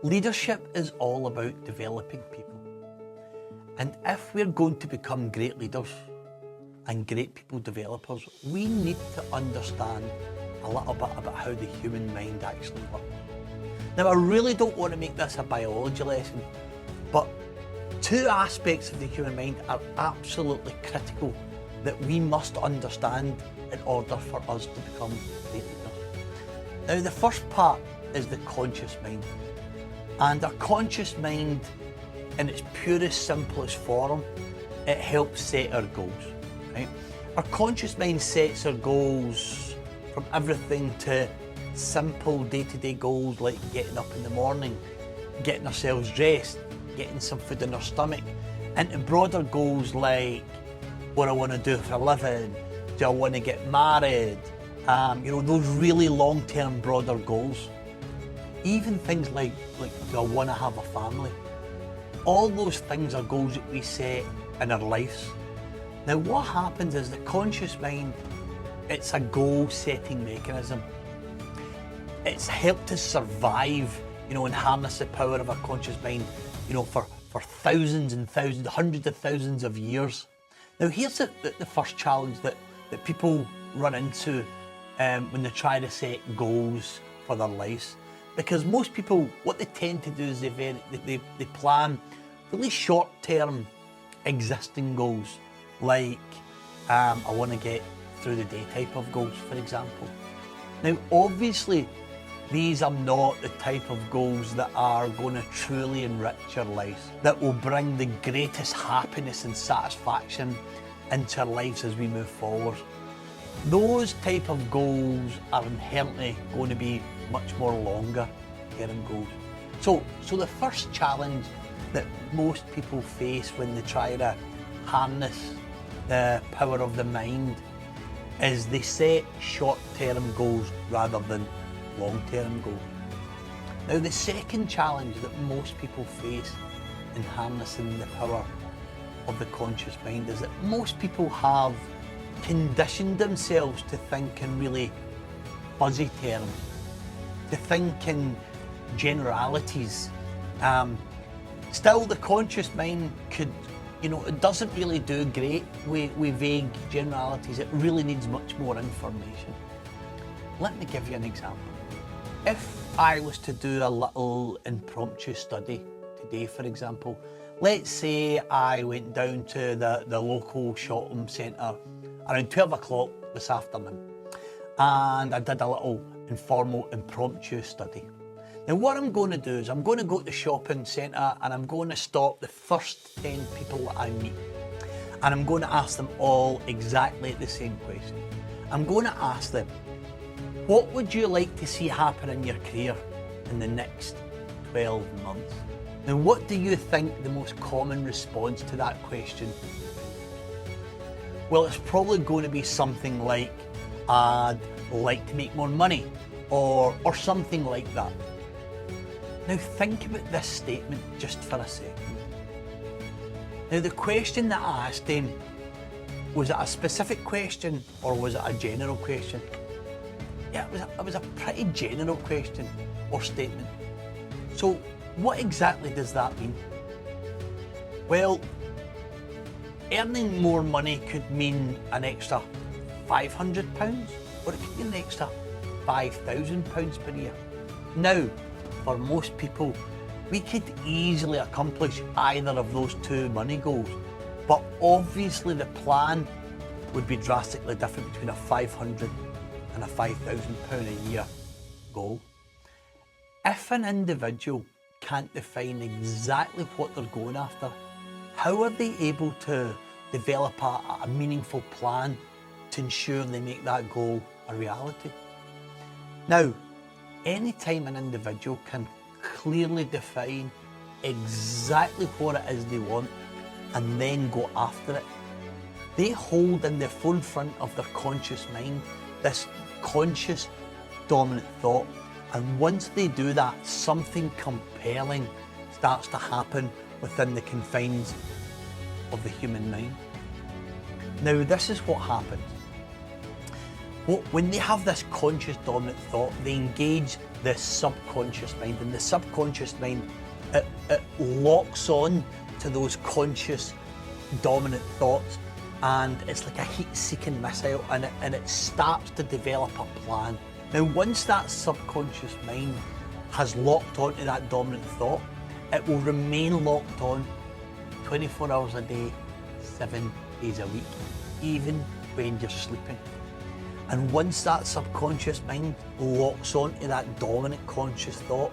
Leadership is all about developing people. And if we're going to become great leaders and great people developers, we need to understand a little bit about how the human mind actually works. Now, I really don't want to make this a biology lesson, but two aspects of the human mind are absolutely critical that we must understand in order for us to become great leaders. Now, the first part is the conscious mind. And our conscious mind, in its purest, simplest form, it helps set our goals, right? Our conscious mind sets our goals from everything to simple day-to-day goals like getting up in the morning, getting ourselves dressed, getting some food in our stomach, into broader goals like what I want to do for a living, do I want to get married, those really long-term broader goals. Even things like do I want to have a family? All those things are goals that we set in our lives. Now what happens is the conscious mind, it's a goal-setting mechanism. It's helped us survive, and harness the power of our conscious mind, for thousands and thousands, hundreds of thousands of years. Now here's the first challenge that people run into when they try to set goals for their lives. Because most people, what they tend to do is they plan really short-term existing goals, like I want to get through the day type of goals, for example. Now, obviously, these are not the type of goals that are going to truly enrich your lives, that will bring the greatest happiness and satisfaction into our lives as we move forward. Those type of goals are inherently going to be much more longer term goals. So the first challenge that most people face when they try to harness the power of the mind is they set short-term goals rather than long-term goals. Now the second challenge that most people face in harnessing the power of the conscious mind is that most people have conditioned themselves to think in really fuzzy terms, to think in generalities. Still, the conscious mind could, it doesn't really do great with vague generalities. It really needs much more information. Let me give you an example. If I was to do a little impromptu study today, for example, let's say I went down to the local shopping centre around 12 o'clock this afternoon, and I did a little informal impromptu study. Now what I'm going to do is I'm going to go to the shopping centre and I'm going to stop the first 10 people that I meet, and I'm going to ask them all exactly the same question. I'm going to ask them, what would you like to see happen in your career in the next 12 months? Now what do you think the most common response to that question is? Well, it's probably going to be something like, I'd like to make more money, or something like that. Now think about this statement just for a second. Now the question that I asked him, was it a specific question or was it a general question? Yeah, it was a pretty general question or statement. So what exactly does that mean? Well, earning more money could mean an extra £500, or it could mean an extra £5,000 per year. Now, for most people, we could easily accomplish either of those two money goals, but obviously the plan would be drastically different between a £500 and a £5,000 a year goal. If an individual can't define exactly what they're going after, how are they able to develop a meaningful plan to ensure they make that goal a reality? Now, anytime an individual can clearly define exactly what it is they want and then go after it, they hold in the forefront of their conscious mind this conscious dominant thought, and once they do that, something compelling starts to happen within the confines of the human mind. Now this is what happens. When they have this conscious dominant thought, they engage the subconscious mind, and the subconscious mind, it locks on to those conscious dominant thoughts, and it's like a heat-seeking missile, and it starts to develop a plan. Now, once that subconscious mind has locked onto that dominant thought, it will remain locked on 24 hours a day, 7 days a week, even when you're sleeping. And once that subconscious mind locks onto that dominant conscious thought,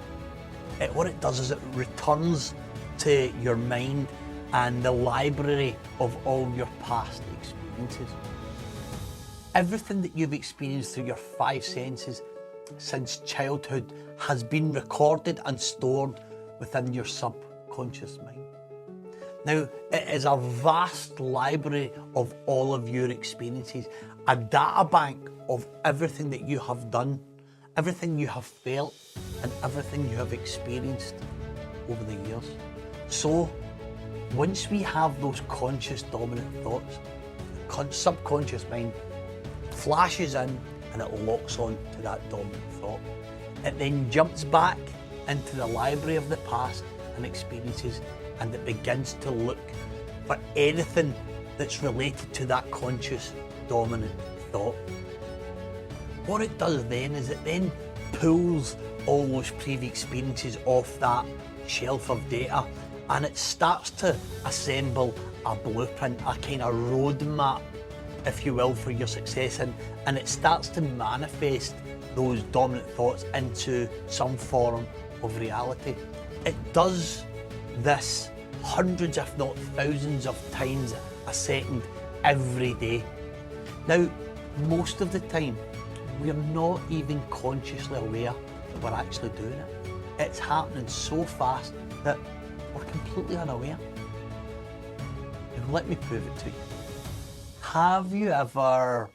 what it does is it returns to your mind and the library of all your past experiences. Everything that you've experienced through your 5 senses since childhood has been recorded and stored within your subconscious mind. Now, it is a vast library of all of your experiences, a data bank of everything that you have done, everything you have felt, and everything you have experienced over the years. So, once we have those conscious dominant thoughts, the subconscious mind flashes in and it locks on to that dominant thought. It then jumps back into the library of the past and experiences, and it begins to look for anything that's related to that conscious dominant thought. What it does then is it then pulls all those previous experiences off that shelf of data, and it starts to assemble a blueprint, a kind of roadmap, if you will, for your success, and it starts to manifest those dominant thoughts into some form of reality. It does this hundreds, if not thousands of times a second, every day. Now, most of the time, we're not even consciously aware that we're actually doing it. It's happening so fast that we're completely unaware. And let me prove it to you. Have you ever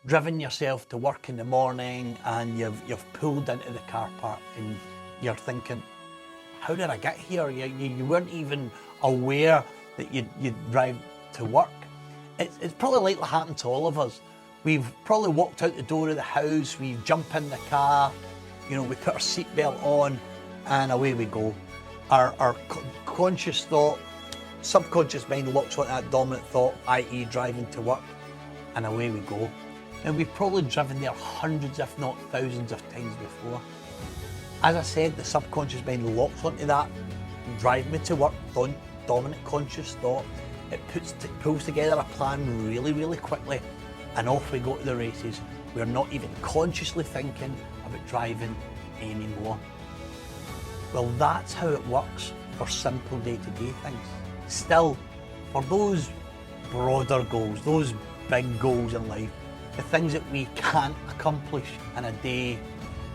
driven yourself to work in the morning and you've pulled into the car park and you're thinking, how did I get here? You weren't even aware that you'd drive to work. It's probably likely happened to all of us. We've probably walked out the door of the house, we jump in the car, we put our seatbelt on, and away we go. Our conscious thought, subconscious mind locks on that dominant thought, i.e. driving to work, and away we go. And we've probably driven there hundreds, if not thousands of times before. As I said, the subconscious mind locks onto that drive me to work dominant conscious thought. It pulls together a plan really, really quickly, and off we go to the races. We're not even consciously thinking about driving anymore. Well, that's how it works for simple day-to-day things. Still, for those broader goals, those big goals in life, the things that we can't accomplish in a day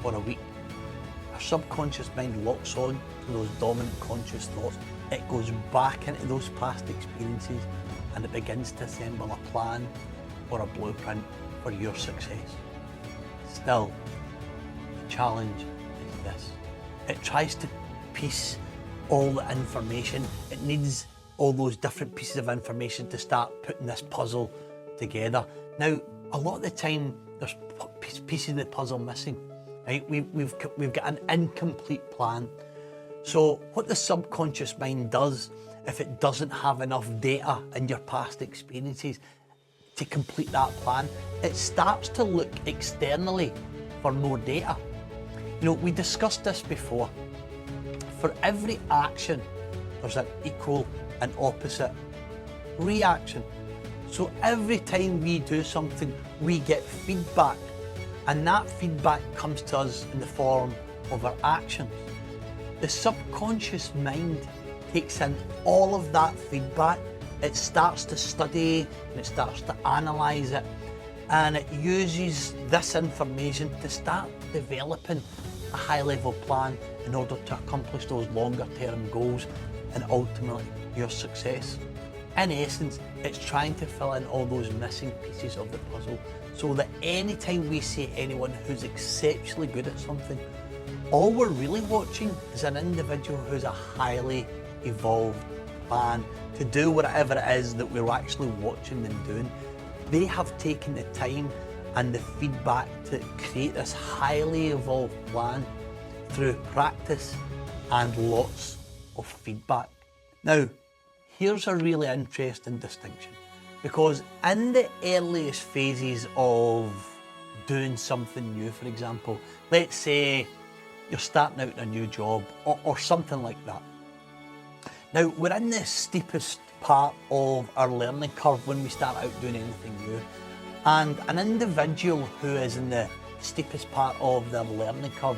or a week, our subconscious mind locks on to those dominant conscious thoughts. It goes back into those past experiences and it begins to assemble a plan or a blueprint for your success. Still, the challenge is this. It tries to piece all the information. It needs all those different pieces of information to start putting this puzzle together. Now, a lot of the time, there's pieces of the puzzle missing. Right? We've got an incomplete plan. So what the subconscious mind does, if it doesn't have enough data in your past experiences to complete that plan, it starts to look externally for more data. We discussed this before. For every action, there's an equal and opposite reaction. So every time we do something, we get feedback, and that feedback comes to us in the form of our actions. The subconscious mind takes in all of that feedback. It starts to study and it starts to analyse it, and it uses this information to start developing a high-level plan in order to accomplish those longer-term goals and ultimately your success. In essence, it's trying to fill in all those missing pieces of the puzzle so that anytime we see anyone who's exceptionally good at something, all we're really watching is an individual who's a highly evolved plan to do whatever it is that we're actually watching them doing. They have taken the time and the feedback to create this highly evolved plan through practice and lots of feedback. Now, here's a really interesting distinction, because in the earliest phases of doing something new, for example, let's say you're starting out in a new job or something like that. Now, we're in the steepest part of our learning curve when we start out doing anything new. And an individual who is in the steepest part of their learning curve,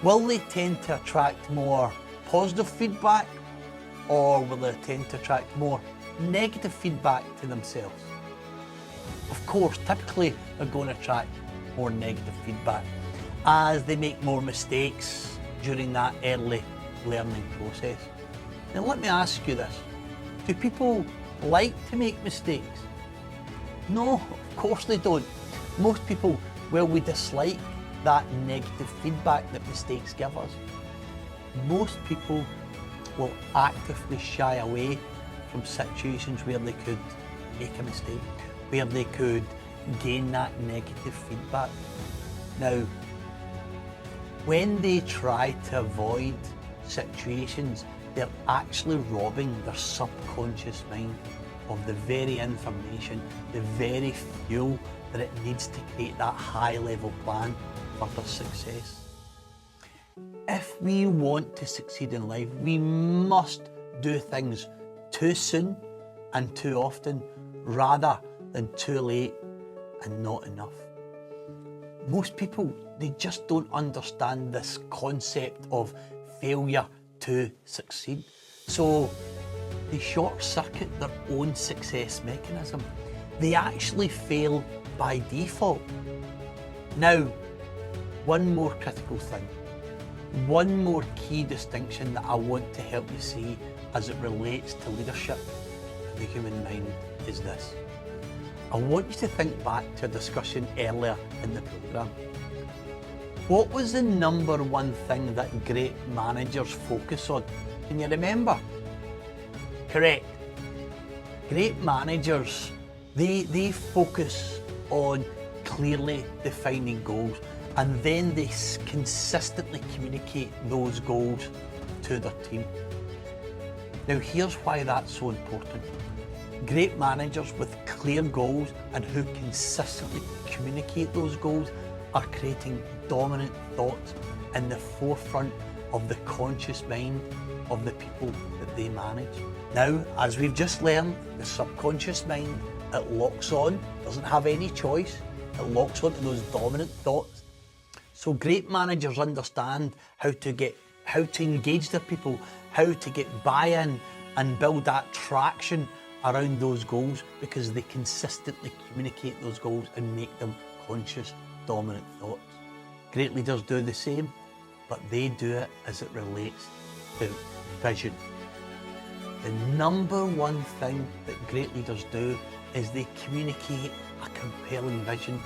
will they tend to attract more positive feedback, or will they tend to attract more negative feedback to themselves? Of course, typically they're going to attract more negative feedback as they make more mistakes during that early learning process. Now let me ask you this, do people like to make mistakes? No, of course they don't. Most people, well, we dislike that negative feedback that mistakes give us. Most people will actively shy away from situations where they could make a mistake, where they could gain that negative feedback. Now, when they try to avoid situations, they're actually robbing their subconscious mind of the very information, the very fuel that it needs to create that high-level plan for their success. If we want to succeed in life, we must do things too soon and too often, rather than too late and not enough. Most people, they just don't understand this concept of failure to succeed. So they short circuit their own success mechanism. They actually fail by default. Now, one more critical thing, one more key distinction that I want to help you see as it relates to leadership and the human mind is this. I want you to think back to a discussion earlier in the programme. What was the number one thing that great managers focus on? Can you remember? Correct. Great managers, they focus on clearly defining goals, and then they consistently communicate those goals to their team. Now here's why that's so important. Great managers with clear goals and who consistently communicate those goals are creating dominant thoughts in the forefront of the conscious mind of the people that they manage. Now, as we've just learned, the subconscious mind, it locks on, doesn't have any choice, it locks onto those dominant thoughts. So great managers understand how to engage their people, how to get buy-in and build that traction around those goals, because they consistently communicate those goals and make them conscious, dominant thoughts. Great leaders do the same, but they do it as it relates to vision. The number one thing that great leaders do is they communicate a compelling vision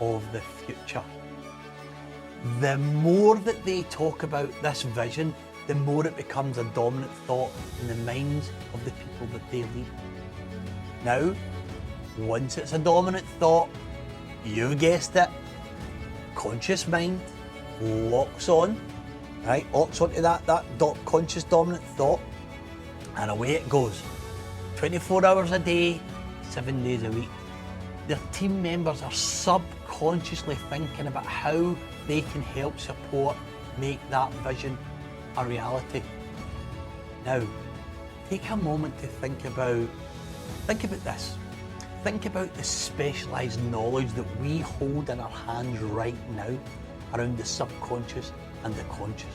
of the future. The more that they talk about this vision, the more it becomes a dominant thought in the minds of the people that they lead. Now, once it's a dominant thought, you've guessed it, conscious mind locks on, right? Locks onto that conscious dominant thought, and away it goes. 24 hours a day, 7 days a week. Their team members are subconsciously thinking about how they can help support, make that vision a reality. Now, take a moment to think about this. Think about the specialised knowledge that we hold in our hands right now around the subconscious and the conscious.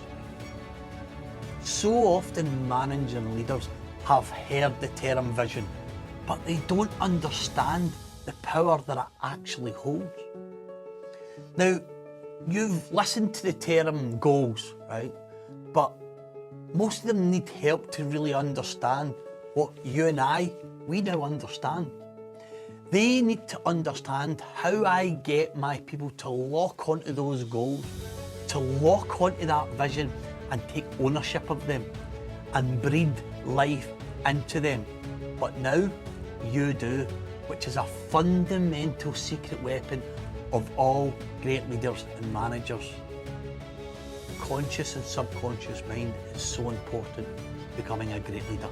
So often managing leaders have heard the term vision, but they don't understand the power that it actually holds. Now, you've listened to the term goals, right? But most of them need help to really understand what you and we now understand. They need to understand how I get my people to lock onto those goals, to lock onto that vision and take ownership of them and breathe life into them. But now you do, which is a fundamental secret weapon of all great leaders and managers, conscious and subconscious mind is so important to becoming a great leader.